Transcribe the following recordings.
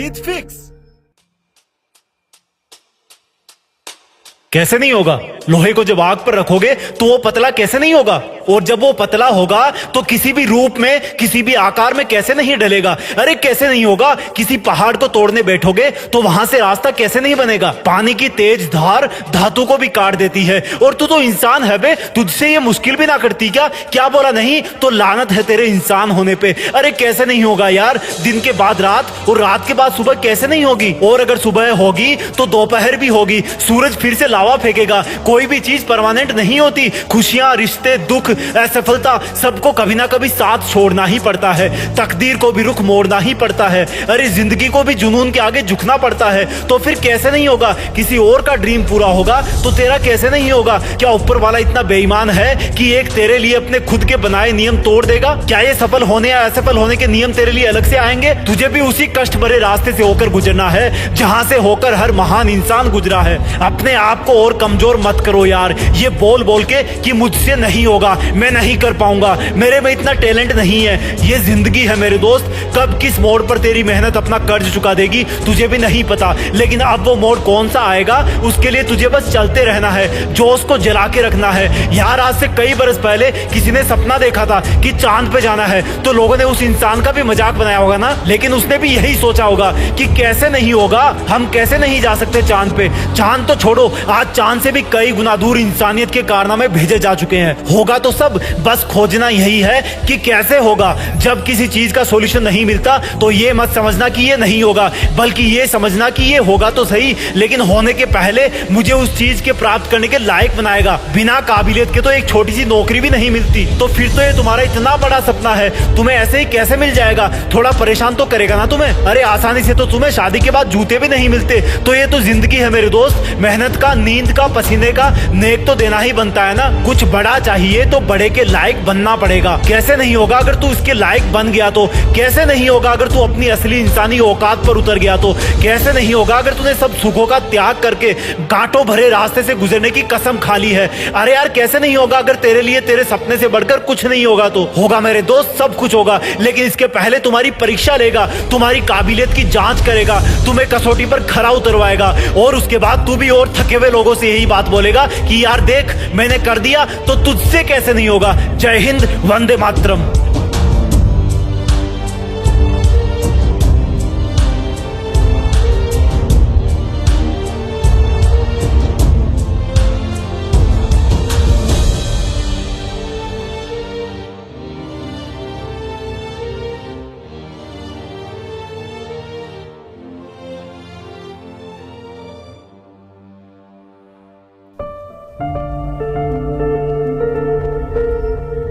जीत fix. कैसे नहीं होगा? लोहे को जब आग पर रखोगे तो वो पतला कैसे नहीं होगा? और जब वो पतला होगा तो किसी भी रूप में, किसी भी आकार में कैसे नहीं ढलेगा? अरे कैसे नहीं होगा? किसी पहाड़ को तोड़ने बैठोगे तो वहां से रास्ता कैसे नहीं बनेगा? पानी की तेज धार धातु को भी काट देती है। और तू तो इंसान है बे, तुझसे ये मुश्किल भी ना करती क्या? क्या बोला नहीं तो लानत है तेरे इंसान होने पे। अरे कैसे नहीं होगा यार? दिन के बाद रात और रात के बाद सुबह कैसे नहीं होगी? और अगर सुबह होगी तो दोपहर भी होगी। सूरज फिर से लावा फेंकेगा। कोई भी चीज परमानेंट नहीं होती। खुशियां, रिश्ते, दुख, असफलता, सबको कभी ना कभी साथ छोड़ना ही पड़ता है। तकदीर को भी रुख मोड़ना ही पड़ता है। अरे जिंदगी को भी जुनून के आगे झुकना पड़ता है। तो फिर कैसे नहीं होगा? किसी और का ड्रीम पूरा होगा तो तेरा कैसे नहीं होगा? क्या ऊपर वाला इतना बेईमान है कि एक तेरे लिए अपने खुद के बनाए नियम तोड़ देगा? क्या ये सफल होने या असफल होने के नियम तेरे लिए अलग से आएंगे? तुझे भी उसी कष्ट भरे रास्ते से होकर गुजरना है जहां से होकर हर महान इंसान गुजरा है। अपने आप को और कमजोर मत करो यार, ये बोल बोल के कि मुझसे नहीं होगा, मैं नहीं कर पाऊंगा, मेरे में इतना टैलेंट नहीं है। ये जिंदगी है मेरे दोस्त, कब किस मोड़ पर तेरी मेहनत अपना कर्ज चुका देगी तुझे भी नहीं पता। लेकिन अब वो मोड़ कौन सा आएगा उसके लिए तुझे बस चलते रहना है, जोश को जला के रखना है। यार आज से कई बरस पहले किसी ने सपना देखा था कि चांद पे जाना है, तो लोगों ने उस इंसान का भी मजाक बनाया होगा ना। लेकिन उसने भी यही सोचा होगा कि कैसे नहीं होगा, हम कैसे नहीं जा सकते चांद पे। चांद तो छोड़ो, आज चांद से भी कई गुना दूर इंसानियत के कारनामे भेजे जा चुके हैं। होगा तो सब, बस खोजना यही है कि कैसे होगा। जब किसी चीज का सॉल्यूशन नहीं मिलता तो ये मत समझना कि ये नहीं होगा, बल्कि ये समझना कि ये होगा तो सही, लेकिन होने के पहले मुझे उस चीज के प्राप्त करने के लायक बनाएगा। बिना काबिलियत के तो एक छोटी सी नौकरी भी नहीं मिलती। तो फिर तो ये तुम्हारा इतना बड़ा सपना है, तुम्हें ऐसे ही कैसे मिल जाएगा? थोड़ा परेशान तो करेगा ना तुम्हें। अरे आसानी से तो तुम्हें शादी के बाद जूते भी नहीं मिलते। तो ये तो जिंदगी है मेरे दोस्त, मेहनत का, नींद का, पसीने का नेक तो देना ही बनता है ना। कुछ बड़ा चाहिए तो बड़े के लायक बनना पड़ेगा। कैसे नहीं होगा अगर तू इसके लायक बन गया तो? कैसे नहीं होगा अगर तू अपनी असली इंसानी औकात पर उतर गया तो? कैसे नहीं होगा अगर तूने सब सुखों का त्याग करके कांटों भरे रास्ते से गुजरने की कसम खा ली है? अरे यार कैसे नहीं होगा अगर तेरे लिए तेरे सपने से बढ़कर कुछ नहीं होगा तो? होगा मेरे दोस्त, सब कुछ होगा, लेकिन इसके पहले तुम्हारी परीक्षा लेगा, तुम्हारी काबिलियत की जांच करेगा, तुम्हें कसौटी पर खरा उतरवाएगा। और उसके बाद तू भी और थके हुए लोगों से यही बात बोलेगा कि यार देख मैंने कर दिया, तो तुझसे कैसे नहीं होगा। जय हिंद, वंदे मातरम।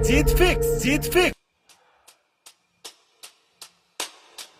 जीत फिक्स, जीत फिक्स।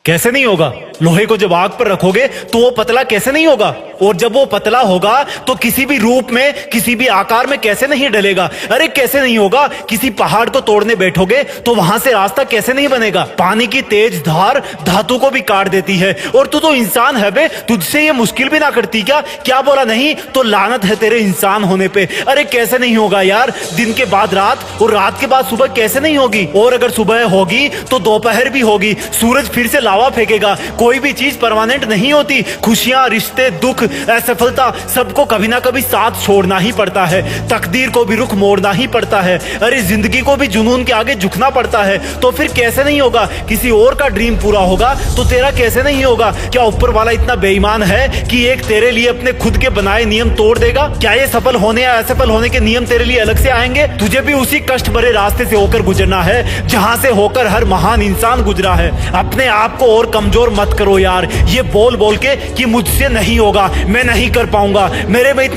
कैसे नहीं होगा? लोहे को जब आग पर रखोगे तो वो पतला कैसे नहीं होगा? और जब वो पतला होगा तो किसी भी रूप में, किसी भी आकार में कैसे नहीं ढलेगा? अरे कैसे नहीं होगा? किसी पहाड़ को तोड़ने बैठोगे तो वहां से रास्ता कैसे नहीं बनेगा? पानी की तेज धार धातु को भी काट देती है। और तू तो इंसान है बे, तुझसे ये मुश्किल भी ना करती क्या? क्या बोला नहीं तो लानत है तेरे इंसान होने पे। अरे कैसे नहीं होगा यार? दिन के बाद रात और रात के बाद सुबह कैसे नहीं होगी? और अगर सुबह होगी तो दोपहर भी होगी। सूरज फिर से लावा फेंकेगा। कोई भी चीज परमानेंट नहीं होती। खुशियां, रिश्ते, दुख, असफलता, सबको कभी ना कभी साथ छोड़ना ही पड़ता है। तकदीर को भी रुख मोड़ना ही पड़ता है। अरे जिंदगी को भी जुनून के आगे झुकना पड़ता है। तो फिर कैसे नहीं होगा? किसी और का ड्रीम पूरा होगा तो तेरा कैसे नहीं होगा? क्या ऊपर वाला इतना बेईमान है कि एक तेरे लिए अपने खुद के बनाए नियम तोड़ देगा? क्या ये सफल होने या असफल होने के नियम तेरे लिए अलग से आएंगे? तुझे भी उसी कष्ट भरे रास्ते से होकर गुजरना है जहां से होकर हर महान इंसान गुजरा है। अपने आप को और कमजोर मत करो यार, ये बोल बोल के कि मुझसे नहीं होगा, मैं नहीं कर पाऊंगा, मेरे में